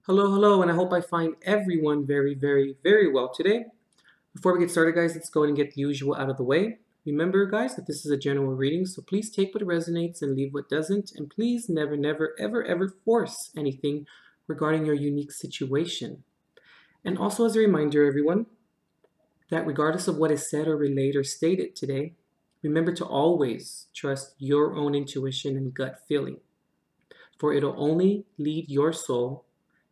Hello, hello, and I hope I find everyone very, very, very well today. Before we get started, guys, let's go ahead and get the usual out of the way. Remember, guys, that this is a general reading, so please take what resonates and leave what doesn't, and please never, never, ever, ever force anything regarding your unique situation. And also as a reminder, everyone, that regardless of what is said or relayed or stated today, remember to always trust your own intuition and gut feeling, for it'll only lead your soul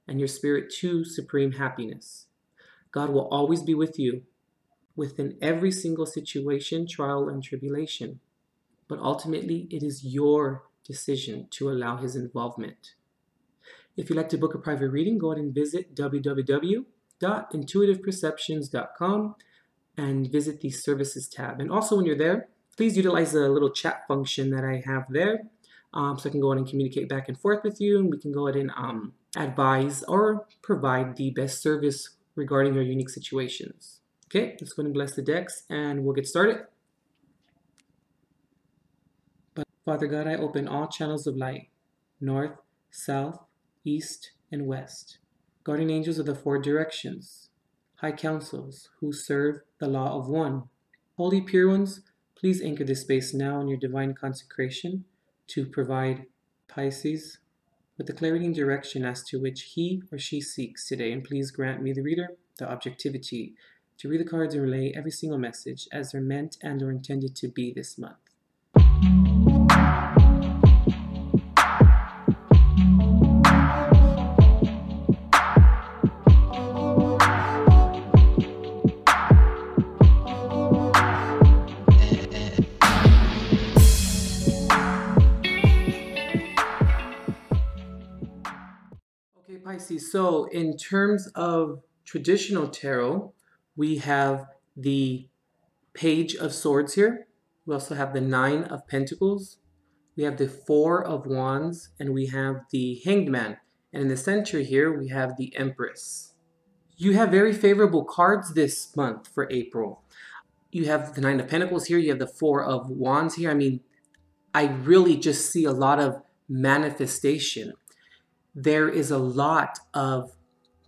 and your spirit to supreme happiness. God will always be with you within every single situation, trial, and tribulation. But ultimately, it is your decision to allow His involvement. If you'd like to book a private reading, go ahead and visit www.intuitiveperceptions.com and visit the services tab. And also when you're there, please utilize the little chat function that I have there, so I can go ahead and communicate back and forth with you, and we can go ahead and advise or provide the best service regarding your unique situations. Okay, let's go ahead and bless the decks and we'll get started. But Father God, I open all channels of light, north, south, east, and west. Guardian angels of the four directions, high councils who serve the law of one. Holy pure ones, please anchor this space now in your divine consecration to provide Pisces with the clarity and direction as to which he or she seeks today. And please grant me, the reader, the objectivity to read the cards and relay every single message as they're meant and or intended to be this month. Okay, Pisces, so in terms of traditional tarot, we have the Page of Swords here. We also have the Nine of Pentacles. We have the Four of Wands, and we have the Hanged Man. And in the center here, we have the Empress. You have very favorable cards this month for April. You have the Nine of Pentacles here. You have the Four of Wands here. I mean, I really just see a lot of manifestation. There is a lot of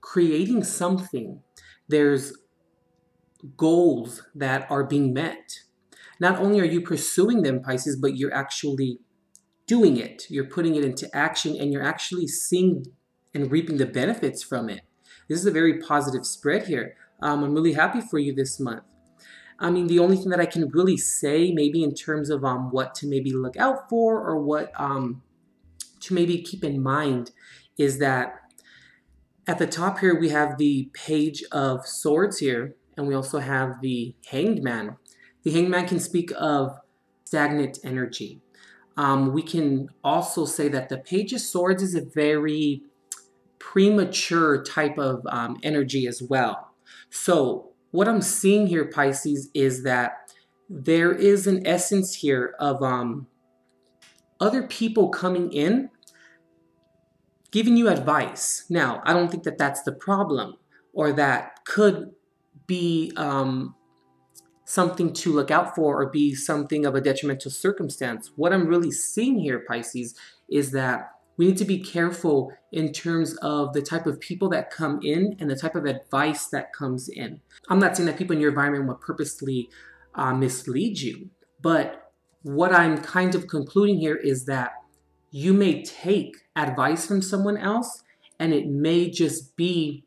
creating something. There's goals that are being met. Not only are you pursuing them, Pisces, but you're actually doing it. You're putting it into action, and you're actually seeing and reaping the benefits from it. This is a very positive spread here. I'm really happy for you this month. I mean, the only thing that I can really say, maybe in terms of what to maybe look out for, or what to maybe keep in mind, is that at the top here we have the Page of Swords here, and we also have the Hanged Man. The Hanged Man can speak of stagnant energy. We can also say that the Page of Swords is a very premature type of energy as well. So what I'm seeing here, Pisces, is that there is an essence here of other people coming in, giving you advice. Now, I don't think that that's the problem, or that could be something to look out for, or be something of a detrimental circumstance. What I'm really seeing here, Pisces, is that we need to be careful in terms of the type of people that come in and the type of advice that comes in. I'm not saying that people in your environment will purposely mislead you, but what I'm kind of concluding here is that you may take advice from someone else, and it may just be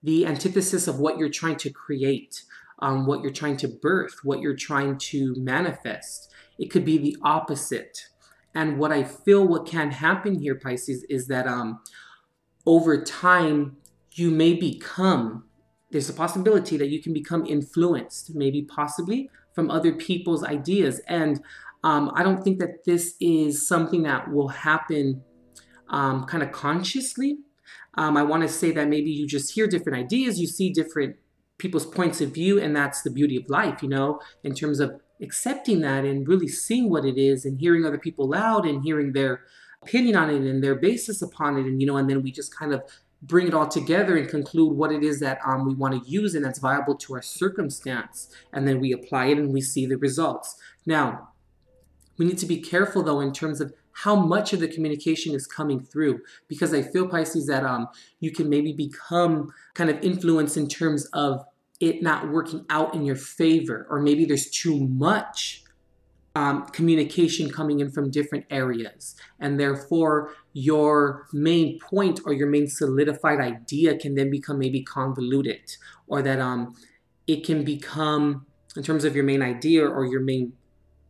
the antithesis of what you're trying to create, what you're trying to birth, what you're trying to manifest. It could be the opposite. And what I feel what can happen here, Pisces, is that over time, you may become, there's a possibility that you can become influenced, maybe possibly from other people's ideas. And I don't think that this is something that will happen kind of consciously. I want to say that maybe you just hear different ideas, you see different people's points of view, and that's the beauty of life, you know, in terms of accepting that and really seeing what it is, and hearing other people out and hearing their opinion on it and their basis upon it, and and then we just kind of bring it all together and conclude what it is that we want to use and that's viable to our circumstance, and then we apply it and we see the results. Now, we need to be careful, though, in terms of how much of the communication is coming through. Because I feel, Pisces, that you can maybe become kind of influenced in terms of it not working out in your favor, or maybe there's too much communication coming in from different areas, and therefore your main point or your main solidified idea can then become maybe convoluted, or that it can become, in terms of your main idea or your main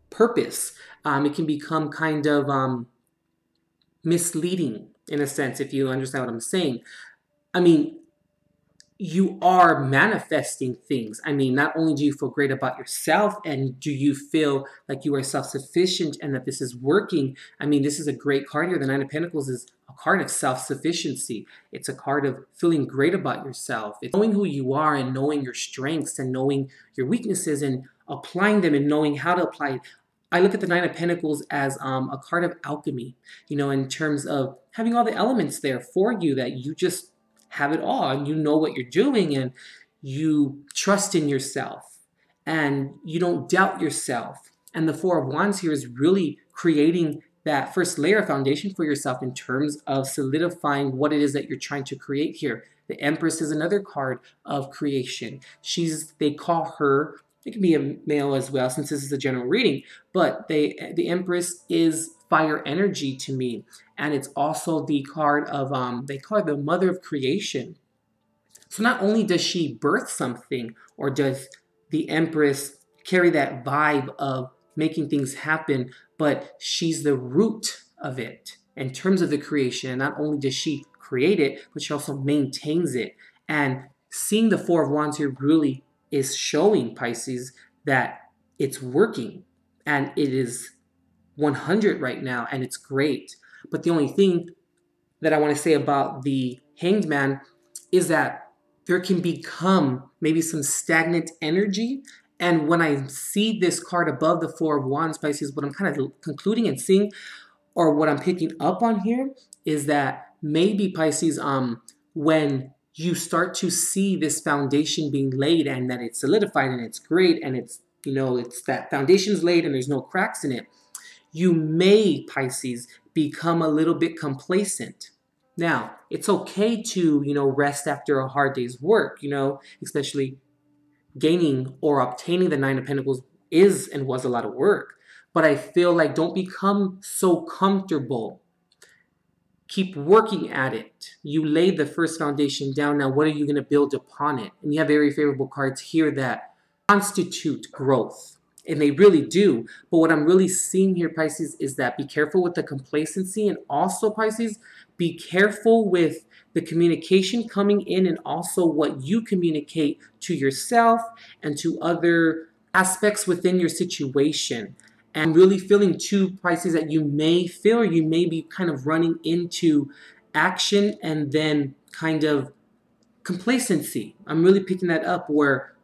purpose, it can become kind of misleading in a sense, if you understand what I'm saying. I mean, you are manifesting things. I mean, not only do you feel great about yourself and do you feel like you are self-sufficient and that this is working. I mean, this is a great card here. The Nine of Pentacles is a card of self-sufficiency. It's a card of feeling great about yourself. It's knowing who you are and knowing your strengths and knowing your weaknesses and applying them and knowing how to apply it. I look at the Nine of Pentacles as a card of alchemy, you know, in terms of having all the elements there for you, that you just have it all and you know what you're doing and you trust in yourself and you don't doubt yourself. And the Four of Wands here is really creating that first layer of foundation for yourself in terms of solidifying what it is that you're trying to create here. The Empress is another card of creation. They call her, it can be a male as well since this is a general reading, but the Empress is fire energy to me. And it's also the card of, they call her the mother of creation. So not only does she birth something, or does the Empress carry that vibe of making things happen, but she's the root of it in terms of the creation. Not only does she create it, but she also maintains it. And seeing the Four of Wands here really is showing, Pisces, that it's working and it is 100 right now, and it's great. But the only thing that I want to say about the Hanged Man is that there can become maybe some stagnant energy. And when I see this card above the Four of Wands, Pisces, what I'm kind of concluding and seeing, or what I'm picking up on here, is that maybe, Pisces, when you start to see this foundation being laid and that it's solidified and it's great and it's, you know, it's that foundation's laid and there's no cracks in it, you may, Pisces, become a little bit complacent. Now, it's okay to, you know, rest after a hard day's work, you know, especially gaining or obtaining the Nine of Pentacles is and was a lot of work. But I feel like don't become so comfortable. Keep working at it. You laid the first foundation down. Now, what are you going to build upon it? And you have very favorable cards here that constitute growth. And they really do. But what I'm really seeing here, Pisces, is that be careful with the complacency. And also, Pisces, be careful with the communication coming in and also what you communicate to yourself and to other aspects within your situation. And really feeling too, Pisces, that you may feel, or you may be kind of running into action and then kind of complacency. I'm really picking that up, where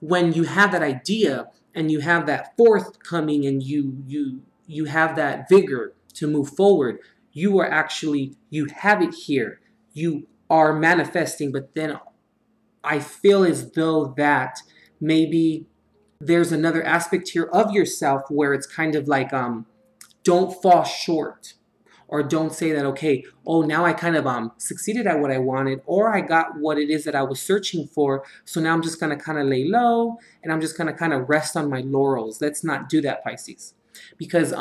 when you have that idea and you have that fourth coming and you have that vigor to move forward, you are actually, you have it here. You are manifesting, but then I feel as though that maybe there's another aspect here of yourself where it's kind of like, don't fall short, or don't say that, okay, oh, now I kind of succeeded at what I wanted, or I got what it is that I was searching for, so now I'm just going to kind of lay low and I'm just going to kind of rest on my laurels. Let's not do that, Pisces. Because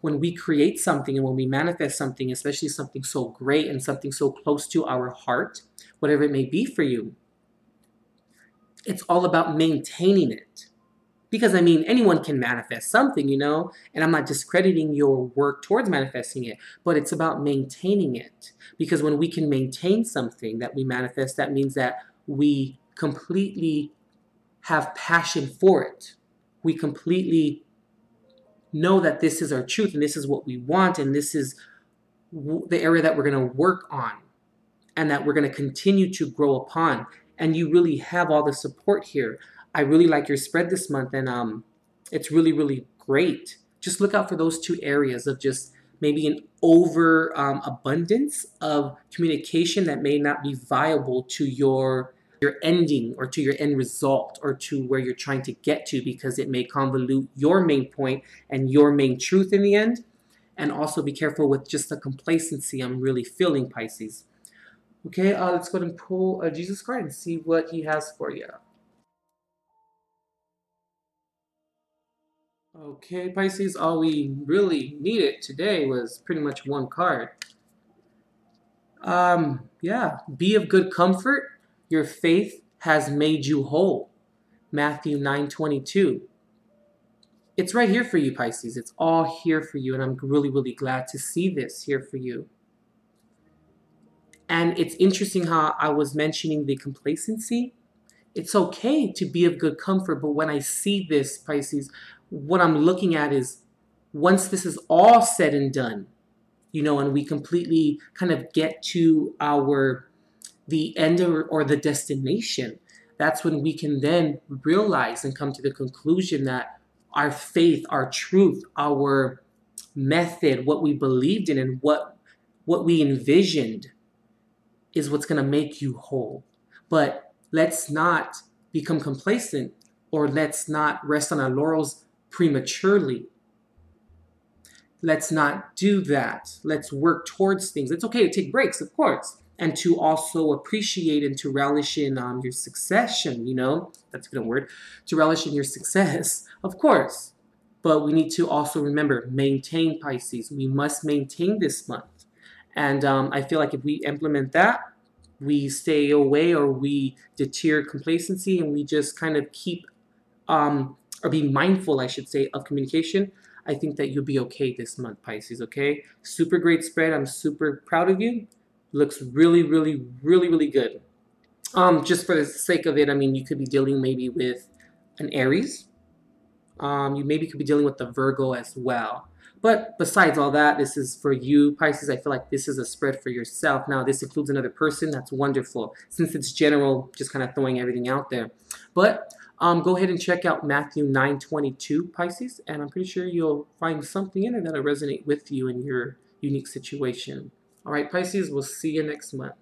when we create something and when we manifest something, especially something so great and something so close to our heart, whatever it may be for you, it's all about maintaining it. Because, I mean, anyone can manifest something, you know, and I'm not discrediting your work towards manifesting it, but it's about maintaining it. Because when we can maintain something that we manifest, that means that we completely have passion for it. We completely know that this is our truth and this is what we want and this is the area that we're going to work on and that we're going to continue to grow upon. And you really have all the support here. I really like your spread this month, and it's really, really great. Just look out for those two areas of just maybe an over abundance of communication that may not be viable to your ending or to your end result or to where you're trying to get to, because it may convolute your main point and your main truth in the end. And also be careful with just the complacency I'm really feeling, Pisces. Okay, let's go ahead and pull a Jesus card and see what he has for you. Okay, Pisces, all we really needed today was pretty much one card. Yeah, be of good comfort. Your faith has made you whole. Matthew 9:22. It's right here for you, Pisces. It's all here for you, and I'm really, really glad to see this here for you. And it's interesting how I was mentioning the complacency. It's okay to be of good comfort, but when I see this, Pisces, what I'm looking at is once this is all said and done, and we completely kind of get to the end or the destination, that's when we can then realize and come to the conclusion that our faith, our truth, our method, what we believed in, and what we envisioned is what's going to make you whole. But let's not become complacent, or let's not rest on our laurels prematurely. Let's not do that. Let's work towards things. It's okay to take breaks, of course, and to also appreciate and to relish in your succession, that's a good word, to relish in your success, of course. But we need to also remember, maintain, Pisces. We must maintain this month. And I feel like if we implement that, we stay away or we deter complacency and we just kind of keep or be mindful, I should say, of communication, I think that you'll be okay this month, Pisces, okay? Super great spread. I'm super proud of you. Looks really, really, really, really good. Just for the sake of it, I mean, you could be dealing maybe with an Aries. You maybe could be dealing with the Virgo as well. But besides all that, this is for you, Pisces. I feel like this is a spread for yourself. Now, this includes another person. That's wonderful. Since it's general, just kind of throwing everything out there. But go ahead and check out Matthew 9:22, Pisces, and I'm pretty sure you'll find something in there that'll resonate with you in your unique situation. All right, Pisces, we'll see you next month.